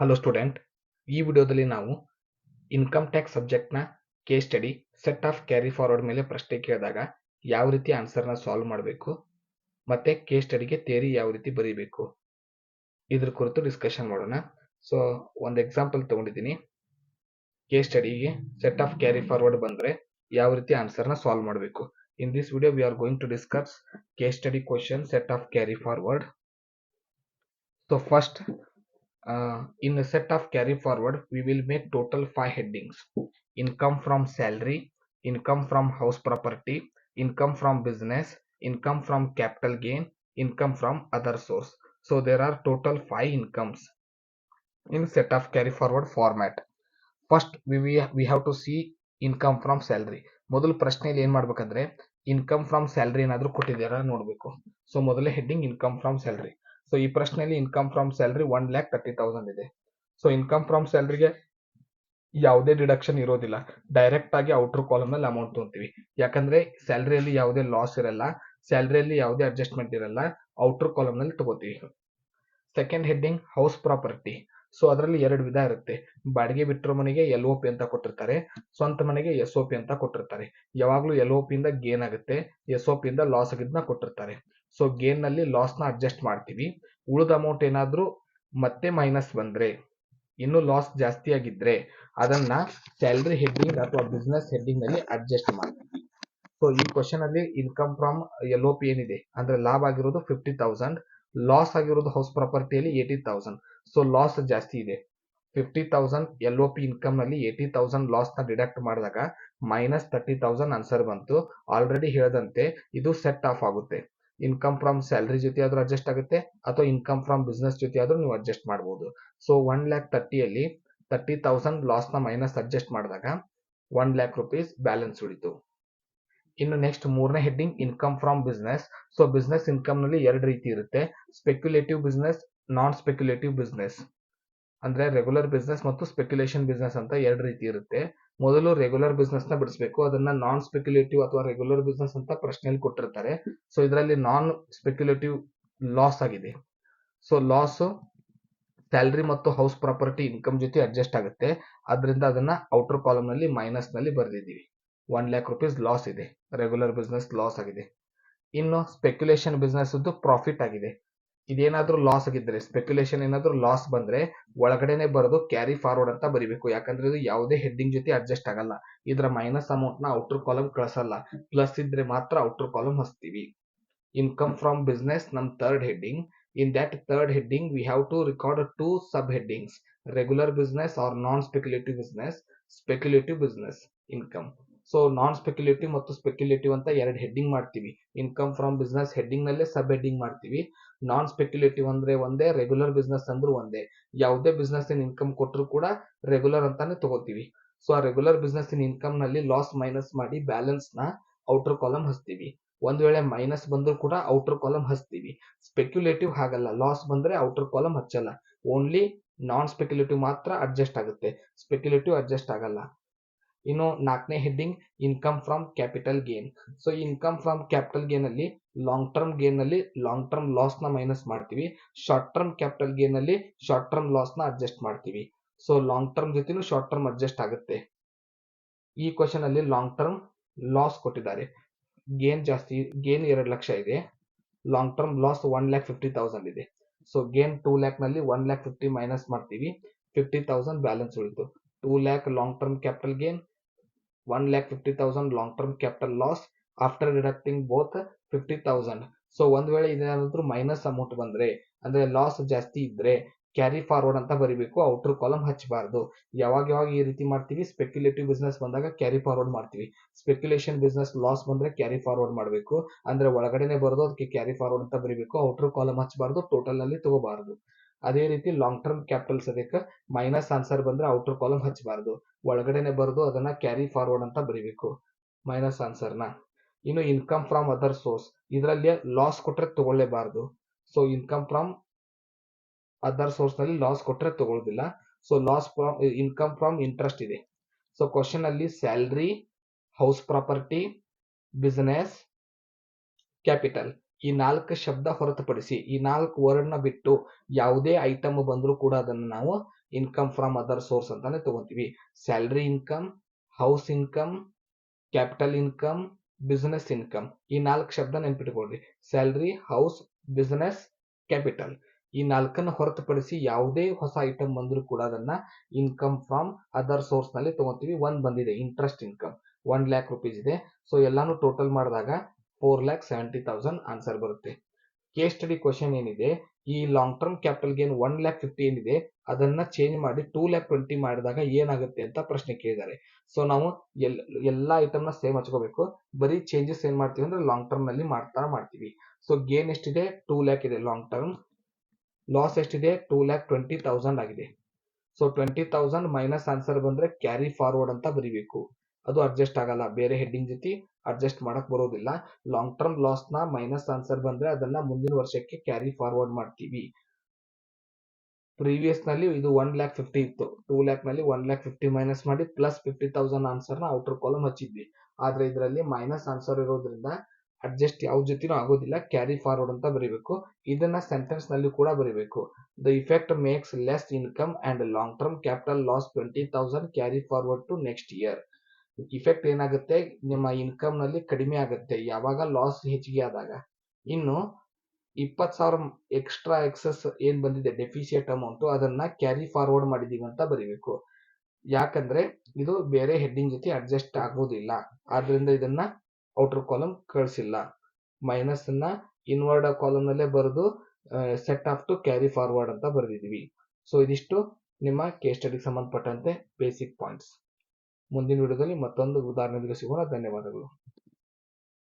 Hello student, ಈ ವಿಡಿಯೋದಲ್ಲಿ ನಾವು ಇನ್ಕಮ್ ಟ್ಯಾಕ್ಸ್ ಸಬ್ಜೆಕ್ಟ್ನ case study set off carry forward ಮೇಲೆ ಪ್ರಶ್ನೆ ಕೇಳಿದಾಗ ಯಾವ ರೀತಿ ಆನ್ಸರ್ನ ಸಾಲ್ವ್ ಮಾಡಬೇಕು ಮತ್ತೆ ಕೇಸ್ ಸ್ಟಡಿಗೆ ಥಿಯರಿ ಯಾವ ರೀತಿ ಬರೀಬೇಕು ಇದ್ರ ಕುರಿತು ಡಿಸ್ಕಷನ್ ಮಾಡೋಣ. ಸೊ ಒಂದು ಎಕ್ಸಾಂಪಲ್ ತಗೊಂಡಿದ್ದೀನಿ. ಕೇಸ್ ಸ್ಟಡಿಗೆ ಸೆಟ್ ಆಫ್ ಕ್ಯಾರಿ ಫಾರ್ವರ್ಡ್ ಬಂದ್ರೆ ಯಾವ ರೀತಿ ಆನ್ಸರ್ನ ಸಾಲ್ವ್ ಮಾಡಬೇಕು. In this video we are going to discuss case study question set off carry forward. So first, in a set of carry forward, we will make total 5 headings: income from salary, income from house property, income from business, income from capital gain, income from other source. So there are total 5 incomes in set of carry forward format. First, we have to see income from salary. ಮೊದಲು ಪ್ರಶ್ನೆಯಲ್ಲಿ ಏನ್ ಮಾಡ್ಬೇಕಂದ್ರೆ income from salary ಏನಾದ್ರೂ ಕೊಟ್ಟಿದ್ದಾರಾ ನೋಡ್ಬೇಕು. So ಮೊದಲೇ heading income from salary. So ಈ ಪ್ರಶ್ನೆಯಲ್ಲಿ income from salary 1,30,000 ಇದೆ. ಸೊ ಇನ್ಕಮ್ ಫ್ರಮ್ ಸ್ಯಾಲರಿಗೆ ಯಾವುದೇ ಡಿಡಕ್ಷನ್ ಇರೋದಿಲ್ಲ, ಡೈರೆಕ್ಟ್ ಆಗಿ ಔಟರ್ ಕಾಲಮ್ ನಲ್ಲಿ ಅಮೌಂಟ್ ತೊಗೊಂತೀವಿ. ಯಾಕಂದ್ರೆ ಸ್ಯಾಲರಿಯಲ್ಲಿ ಯಾವುದೇ ಲಾಸ್ ಇರಲ್ಲ, ಸ್ಯಾಲರಿಯಲ್ಲಿ ಯಾವುದೇ ಅಡ್ಜಸ್ಟ್ಮೆಂಟ್ ಇರಲ್ಲ, ಔಟರ್ ಕಾಲಮ್ ನಲ್ಲಿ ತಗೋತೀವಿ. Second heading house property. So ಅದರಲ್ಲಿ ಎರಡು ವಿಧ ಇರುತ್ತೆ. ಬಾಡಿಗೆ ಬಿಟ್ಟಿರೋ ಮನೆಗೆ LOP ಅಂತ ಕೊಟ್ಟಿರ್ತಾರೆ, ಸ್ವಂತ ಮನೆಗೆ SOP ಅಂತ ಕೊಟ್ಟಿರ್ತಾರೆ. ಯಾವಾಗ್ಲೂ LOP ಇಂದ ಗೇನ್ ಆಗುತ್ತೆ, SOP ಇಂದ ಲಾಸ್ ಆಗಿದ್ನ ಕೊಟ್ಟಿರ್ತಾರೆ. ಸೊ ಗೇನ್ ನಲ್ಲಿ ಲಾಸ್ ನ ಅಡ್ಜಸ್ಟ್ ಮಾಡ್ತೀವಿ. ಉಳಿದ ಅಮೌಂಟ್ ಏನಾದ್ರೂ ಮತ್ತೆ ಮೈನಸ್ ಬಂದ್ರೆ, ಇನ್ನು ಲಾಸ್ ಜಾಸ್ತಿ ಆಗಿದ್ರೆ ಅದನ್ನ ಸ್ಯಾಲರಿ ಹೆಡ್ಡಿಂಗ್ ಅಥವಾ ಬಿಸ್ನೆಸ್ ಹೆಡ್ಡಿಂಗ್ ನಲ್ಲಿ ಅಡ್ಜಸ್ಟ್ ಮಾಡ್ತೀವಿ. ಸೊ ಈ ಕ್ವಶನ್ ಅಲ್ಲಿ ಇನ್ಕಮ್ ಫ್ರಮ್ LOP ಏನಿದೆ ಅಂದ್ರೆ ಲಾಭ ಆಗಿರೋದು 50,000, ಲಾಸ್ ಆಗಿರೋದು ಹೌಸ್ ಪ್ರಾಪರ್ಟಿಯಲ್ಲಿ 80,000. ಸೊ ಲಾಸ್ ಜಾಸ್ತಿ ಇದೆ. 50,000 LOP ಇನ್ಕಮ್ ನಲ್ಲಿ 80,000 ಲಾಸ್ ನ ಡಿಡಕ್ಟ್ ಮಾಡಿದಾಗ -30,000 ಆನ್ಸರ್ ಬಂತು. ಆಲ್ರೆಡಿ ಹೇಳದಂತೆ ಇದು ಸೆಟ್ ಆಫ್ ಆಗುತ್ತೆ. ಇನ್ಕಮ್ ಫ್ರಮ್ ಸ್ಯಾಲರಿ ಜೊತೆ ಆದ್ರೂ ಅಡ್ಜಸ್ಟ್ ಆಗುತ್ತೆ ಅಥವಾ ಇನ್ಕಮ್ ಫ್ರಮ್ ಬಿಸ್ನೆಸ್ ಜೊತೆ ಆದ್ರೂ ನೀವು ಅಡ್ಜಸ್ಟ್ ಮಾಡಬಹುದು. ಸೊ 1,30,000 30,000 ಲಾಸ್ ನ ಮೈನಸ್ ಅಡ್ಜಸ್ಟ್ ಮಾಡಿದಾಗ 1,00,000 rupees ಬ್ಯಾಲೆನ್ಸ್ ಉಳಿತು. ಇನ್ನು ನೆಕ್ಸ್ಟ್ ಮೂರನೇ heading income from business. So business income ನಲ್ಲಿ ಎರಡು ರೀತಿ ಇರುತ್ತೆ: ಸ್ಪೆಕ್ಯುಲೇಟಿವ್ ಬಿಸ್ನೆಸ್, ನಾನ್ ಸ್ಪೆಕ್ಯುಲೇಟಿವ್ ಬಿಸ್ನೆಸ್. ಅಂದ್ರೆ ರೆಗ್ಯುಲರ್ ಬಿಸ್ನೆಸ್ ಮತ್ತು ಸ್ಪೆಕ್ಯುಲೇಷನ್ ಬಿಸ್ನೆಸ್ ಅಂತ ಎರಡು ರೀತಿ ಇರುತ್ತೆ. ಮೊದಲು ರೆಗ್ಯುಲರ್ ಬಿಸ್ನೆಸ್ ನ ಬಿಡಿಸಬೇಕು, ಅದನ್ನ ನಾನ್ ಸ್ಪೆಕ್ಯುಲೇಟಿವ್ ಅಥವಾ ರೆಗ್ಯುಲರ್ ಬಿಸ್ನೆಸ್ ಅಂತ ಪ್ರಶ್ನೆಯಲ್ಲಿ ಕೊಟ್ಟಿರ್ತಾರೆ. ಸೊ ಇದರಲ್ಲಿ ನಾನ್ ಸ್ಪೆಕ್ಯುಲೇಟಿವ್ ಲಾಸ್ ಆಗಿದೆ. ಸೊ ಲಾಸ್ ಸ್ಯಾಲರಿ ಮತ್ತು ಹೌಸ್ ಪ್ರಾಪರ್ಟಿ ಇನ್ಕಮ್ ಜೊತೆ ಅಡ್ಜಸ್ಟ್ ಆಗುತ್ತೆ, ಅದರಿಂದ ಅದನ್ನ ಔಟರ್ ಕಾಲಮ್ ನಲ್ಲಿ ಮೈನಸ್ ನಲ್ಲಿ ಬರೆದಿದ್ದೀವಿ. 1,00,000 rupees ಲಾಸ್ ಇದೆ, ರೆಗ್ಯುಲರ್ ಬಿಸ್ನೆಸ್ ಲಾಸ್ ಆಗಿದೆ. ಇನ್ನು ಸ್ಪೆಕ್ಯುಲೇಷನ್ ಬಿಸ್ನೆಸ್ ಪ್ರಾಫಿಟ್ ಆಗಿದೆ. ಇದೇನಾದ್ರೂ ಲಾಸ್ ಆಗಿದ್ರೆ, ಸ್ಪೆಕ್ಯುಲೇಷನ್ ಏನಾದ್ರೂ ಲಾಸ್ ಬಂದ್ರೆ ಒಳಗಡೆನೆ ಬರೆದು ಕ್ಯಾರಿ ಫಾರ್ವರ್ಡ್ ಅಂತ ಬರಿಬೇಕು. ಯಾಕಂದ್ರೆ ಇದು ಯಾವುದೇ ಹೆಡ್ಡಿಂಗ್ ಜೊತೆ ಅಡ್ಜಸ್ಟ್ ಆಗಲ್ಲ. ಇದರ ಮೈನಸ್ ಅಮೌಂಟ್ ನ ಔಟರ್ ಕಾಲಮ್ ಕಳಿಸಲ್ಲ, ಪ್ಲಸ್ ಇದ್ರೆ ಮಾತ್ರ ಔಟರ್ ಕಾಲಮ್ ಹಚ್ತೀವಿ. ಇನ್ಕಮ್ ಫ್ರಮ್ ಬಿಸ್ನೆಸ್ ನಮ್ third heading. In that third heading we have to record two subheadings: regular business or non-speculative business, speculative business income. So non speculative ಮತ್ತು speculative ಅಂತ ಎರಡು heading ಮಾಡ್ತೀವಿ. Income from business heading ನಲ್ಲೇ ಸಬ್ heading ಮಾಡ್ತೀವಿ. ನಾನ್ speculative ಅಂದ್ರೆ ಒಂದೇ, regular business ಅಂದ್ರೂ ಒಂದೇ. ಯಾವುದೇ ಬಿಸ್ನೆಸ್ ಇನ್ ಇನ್ಕಮ್ ಕೊಟ್ಟರು ಕೂಡ ರೆಗ್ಯುಲರ್ ಅಂತಾನೆ ತಗೋತೀವಿ. ಸೊ ಆ ರೆಗ್ಯುಲರ್ ಬಿಸ್ನೆಸ್ ಇನ್ ಇನ್ಕಮ್ ನಲ್ಲಿ ಲಾಸ್ ಮೈನಸ್ ಮಾಡಿ ಬ್ಯಾಲೆನ್ಸ್ ನ ಔಟರ್ ಕಾಲಮ್ ಹಚ್ತೀವಿ. ಒಂದ್ ವೇಳೆ ಮೈನಸ್ ಬಂದ್ರು ಕೂಡ ಔಟರ್ ಕಾಲಮ್ ಹಚ್ತೀವಿ. ಸ್ಪೆಕ್ಯುಲೇಟಿವ್ ಹಾಗಲ್ಲ, ಲಾಸ್ ಬಂದ್ರೆ ಔಟರ್ ಕಾಲಮ್ ಹಚ್ಚಲ್ಲ, ಓನ್ಲಿ ನಾನ್ ಸ್ಪೆಕ್ಯುಲೇಟಿವ್ ಮಾತ್ರ ಅಡ್ಜಸ್ಟ್ ಆಗುತ್ತೆ, ಸ್ಪೆಕ್ಯುಲೇಟಿವ್ ಅಡ್ಜಸ್ಟ್ ಆಗಲ್ಲ. ಇನ್ನು ನಾಲ್ಕನೇ heading income from capital gain. So income from capital gain ಅಲ್ಲಿ ಲಾಂಗ್ ಟರ್ಮ್ ಗೇನ್ ನಲ್ಲಿ ಲಾಂಗ್ ಟರ್ಮ್ ಲಾಸ್ ನ ಮೈನಸ್ ಮಾಡ್ತೀವಿ, ಶಾರ್ಟ್ ಟರ್ಮ್ ಕ್ಯಾಪಿಟಲ್ ಗೇನ್ ಅಲ್ಲಿ ಶಾರ್ಟ್ ಟರ್ಮ್ ಲಾಸ್ ನ ಅಡ್ಜಸ್ಟ್ ಮಾಡ್ತೀವಿ. ಸೊ ಲಾಂಗ್ ಟರ್ಮ್ ಜೊತೆನೂ ಶಾರ್ಟ್ ಟರ್ಮ್ ಅಡ್ಜಸ್ಟ್ ಆಗುತ್ತೆ. ಈ ಕ್ವಶನ್ ಅಲ್ಲಿ ಲಾಂಗ್ ಟರ್ಮ್ ಲಾಸ್ ಕೊಟ್ಟಿದ್ದಾರೆ, ಗೇನ್ ಜಾಸ್ತಿ, ಗೇನ್ 2,00,000 ಇದೆ, ಲಾಂಗ್ ಟರ್ಮ್ ಲಾಸ್ 1,50,000 ಇದೆ. ಸೊ ಗೇನ್ 2,00,000 ನಲ್ಲಿ 1,50,000 ಮೈನಸ್ ಮಾಡ್ತೀವಿ, 50,000 ಬ್ಯಾಲೆನ್ಸ್ ಉಳಿತು. 2,00,000 long term capital gain, 1,50,000 long term capital loss after deducting both 50,000. So ಒಂದ್ ವೇಳೆ ಇದೇನಾದ್ರೂ ಮೈನಸ್ ಅಮೌಂಟ್ ಬಂದ್ರೆ ಅಂದ್ರೆ ಲಾಸ್ ಜಾಸ್ತಿ ಇದ್ರೆ ಕ್ಯಾರಿ ಫಾರ್ವರ್ಡ್ ಅಂತ ಬರಿಬೇಕು, ಔಟರ್ ಕಾಲಮ್ ಹಚ್ಚಬಾರ್ದು. ಯಾವಾಗ ಈ ರೀತಿ ಮಾಡ್ತೀವಿ, ಸ್ಪೆಕ್ಯುಲೇಟಿವ್ ಬಿಸ್ನೆಸ್ ಬಂದಾಗ ಕ್ಯಾರಿ ಫಾರ್ವರ್ಡ್ ಮಾಡ್ತೀವಿ, ಸ್ಪೆಕ್ಯುಲೇಷನ್ ಬಿಸ್ನೆಸ್ ಲಾಸ್ ಬಂದ್ರೆ ಕ್ಯಾರಿ ಫಾರ್ವರ್ಡ್ ಮಾಡಬೇಕು. ಅಂದ್ರೆ ಒಳಗಡೆನೆ ಬರೋದು, ಅದಕ್ಕೆ ಕ್ಯಾರಿ ಫಾರ್ವರ್ಡ್ ಅಂತ ಬರಿಬೇಕು, ಔಟರ್ ಕಾಲಮ್ ಹಚ್ಚಬಾರ್ದು, ಟೋಟಲ್ ನಲ್ಲಿ ತಗೋಬಾರ್ದು. ಅದೇ ರೀತಿ ಲಾಂಗ್ ಟರ್ಮ್ ಕ್ಯಾಪಿಟಲ್ಸ್ ಅದಕ್ಕೆ ಮೈನಸ್ ಆನ್ಸರ್ ಬಂದ್ರೆ ಔಟರ್ ಕಾಲಮ್ ಹಚ್ಚಬಾರ್ದು, ಒಳಗಡೆನೆ ಬರೆದು ಅದನ್ನ ಕ್ಯಾರಿ ಫಾರ್ವರ್ಡ್ ಅಂತ ಬರಿಬೇಕು ಮೈನಸ್ ಆನ್ಸರ್ನ. ಇನ್ನು ಇನ್ಕಮ್ ಫ್ರಮ್ ಅದರ್ ಸೋರ್ಸ್, ಇದರಲ್ಲಿ ಲಾಸ್ ಕೊಟ್ರೆ ತಗೊಳ್ಳೇಬಾರ್ದು. So income from other source ನಲ್ಲಿ ಲಾಸ್ ಕೊಟ್ರೆ ತಗೊಳ್ಳೋದಿಲ್ಲ. So loss from income from interest ಇದೆ. ಸೊ ಕ್ವಶನ್ ಅಲ್ಲಿ salary, house property, business, capital ಈ 4 ಶಬ್ದ ಹೊರತುಪಡಿಸಿ ಈ 4 ವರ್ಡ್ನ ಬಿಟ್ಟು ಯಾವುದೇ ಐಟಮ್ ಬಂದರೂ ಕೂಡ ಅದನ್ನು ನಾವು ಇನ್ಕಮ್ ಫ್ರಮ್ ಅದರ್ ಸೋರ್ಸ್ ಅಂತಾನೆ ತಗೊಂತೀವಿ. Salary income, house income, capital income, business income. ಈ 4 ಶಬ್ದ ನೆನ್ಪಿಟ್ಕೊಳ್ರಿ. Salary, house, business, capital. ಈ 4ನ್ನು ಹೊರತುಪಡಿಸಿ ಯಾವುದೇ ಹೊಸ ಐಟಮ್ ಬಂದರೂ ಕೂಡ ಅದನ್ನ ಇನ್ಕಮ್ ಫ್ರಮ್ ಅದರ್ ಸೋರ್ಸ್ ನಲ್ಲಿ ತಗೊಂತೀವಿ. ಒಂದ್ ಬಂದಿದೆ ಇಂಟ್ರೆಸ್ಟ್ ಇನ್ಕಮ್, 1 lakh rupees ಇದೆ. ಸೊ ಎಲ್ಲಾನು ಟೋಟಲ್ ಮಾಡಿದಾಗ 4,70,000 ಆನ್ಸರ್ ಬರುತ್ತೆ. ಕೇಸ್ ಸ್ಟಡಿ ಕ್ವಶನ್ ಏನಿದೆ, ಈ ಲಾಂಗ್ ಟರ್ಮ್ ಕ್ಯಾಪಿಟಲ್ ಗೇನ್ 1,50,000 ಏನಿದೆ ಅದನ್ನ ಚೇಂಜ್ ಮಾಡಿ 2,20,000 ಮಾಡಿದಾಗ ಏನಾಗುತ್ತೆ ಅಂತ ಪ್ರಶ್ನೆ ಕೇಳಿದ್ದಾರೆ. ಸೊ ನಾವು ಎಲ್ಲಾ ಐಟಮ್ ನ ಸೇಮ್ ಹಚ್ಕೋಬೇಕು. ಬರೀ ಚೇಂಜಸ್ ಏನ್ ಮಾಡ್ತೀವಿ ಅಂದ್ರೆ ಲಾಂಗ್ ಟರ್ಮ್ ನಲ್ಲಿ ಮಾಡ್ತೀವಿ. ಸೊ ಗೇನ್ ಎಷ್ಟಿದೆ? 2 lakh ಇದೆ ಲಾಂಗ್ ಟರ್ಮ್. ಲಾಸ್ ಎಷ್ಟಿದೆ? 2,20,000 ಆಗಿದೆ. ಸೊ 20,000 ಮೈನಸ್ ಆನ್ಸರ್ ಬಂದ್ರೆ ಕ್ಯಾರಿ ಫಾರ್ವರ್ಡ್ ಅಂತ ಬರೀಬೇಕು. ಅದು ಅಡ್ಜಸ್ಟ್ ಆಗಲ್ಲ, ಬೇರೆ ಹೆಡ್ಡಿಂಗ್ ಜೊತೆ ಅಡ್ಜಸ್ಟ್ ಮಾಡಕ್ ಬರೋದಿಲ್ಲ. ಲಾಂಗ್ ಟರ್ಮ್ ಲಾಸ್ ನ ಮೈನಸ್ ಆನ್ಸರ್ ಬಂದ್ರೆ ಅದನ್ನ ಮುಂದಿನ ವರ್ಷಕ್ಕೆ ಕ್ಯಾರಿ ಫಾರ್ವರ್ಡ್ ಮಾಡ್ತೀವಿ. ಪ್ರೀವಿಯಸ್ ನಲ್ಲಿ ಇದು 1,50,000 ಇತ್ತು. 2 lakh ನಲ್ಲಿ 1,50,000 ಮೈನಸ್ ಮಾಡಿ ಪ್ಲಸ್ 50,000 ಆನ್ಸರ್ ನ ಔಟರ್ ಕಾಲಮ್ ಹಚ್ಚಿದ್ವಿ. ಆದ್ರೆ ಇದರಲ್ಲಿ ಮೈನಸ್ ಆನ್ಸರ್ ಇರೋದ್ರಿಂದ ಅಡ್ಜಸ್ಟ್ ಯಾವ ಜೊತೆನೂ ಆಗೋದಿಲ್ಲ, ಕ್ಯಾರಿ ಫಾರ್ವರ್ಡ್ ಅಂತ ಬರೀಬೇಕು. ಇದನ್ನ ಸೆಂಟೆನ್ಸ್ ನಲ್ಲಿ ಕೂಡ ಬರೀಬೇಕು. The effect makes less income and long term capital loss 20,000 carry forward to next year. Effect ಏನಾಗುತ್ತೆ? ನಿಮ್ಮ ಇನ್ಕಮ್ ನಲ್ಲಿ ಕಡಿಮೆ ಆಗುತ್ತೆ ಯಾವಾಗ ಲಾಸ್ ಹೆಚ್ಚಿಗೆ ಆದಾಗ. ಇನ್ನು 20,000 ಎಕ್ಸ್ಟ್ರಾ ಎಕ್ಸಸ್ ಏನ್ ಬಂದಿದೆ ಡೆಫಿಸಿಯಟ್ ಅಮೌಂಟ್, ಅದನ್ನ ಕ್ಯಾರಿ ಫಾರ್ವರ್ಡ್ ಮಾಡಿದೀವಿ ಅಂತ ಬರೀಬೇಕು. ಯಾಕಂದ್ರೆ ಇದು ಬೇರೆ ಹೆಡ್ಡಿಂಗ್ ಜೊತೆ ಅಡ್ಜಸ್ಟ್ ಆಗೋದಿಲ್ಲ, ಆದ್ರಿಂದ ಇದನ್ನ ಔಟರ್ ಕಾಲಮ್ ಕಳಿಸಿಲ್ಲ. ಮೈನಸ್ ಅನ್ನ ಇನ್ವರ್ಡ್ ಕಾಲಮ್ ನಲ್ಲೇ ಬರೆದು set off to carry forward ಅಂತ ಬರೆದಿದ್ವಿ. ಸೊ ಇದಿಷ್ಟು ನಿಮ್ಮ ಕೇಸ್ ಸ್ಟಡಿಗೆ ಸಂಬಂಧಪಟ್ಟಂತೆ ಬೇಸಿಕ್ ಪಾಯಿಂಟ್ಸ್. ಮುಂದಿನ ವಿಡಿಯೋದಲ್ಲಿ ಮತ್ತೊಂದು ಉದಾಹರಣೆಗೆ ಸಿಗೋಣ. ಧನ್ಯವಾದಗಳು.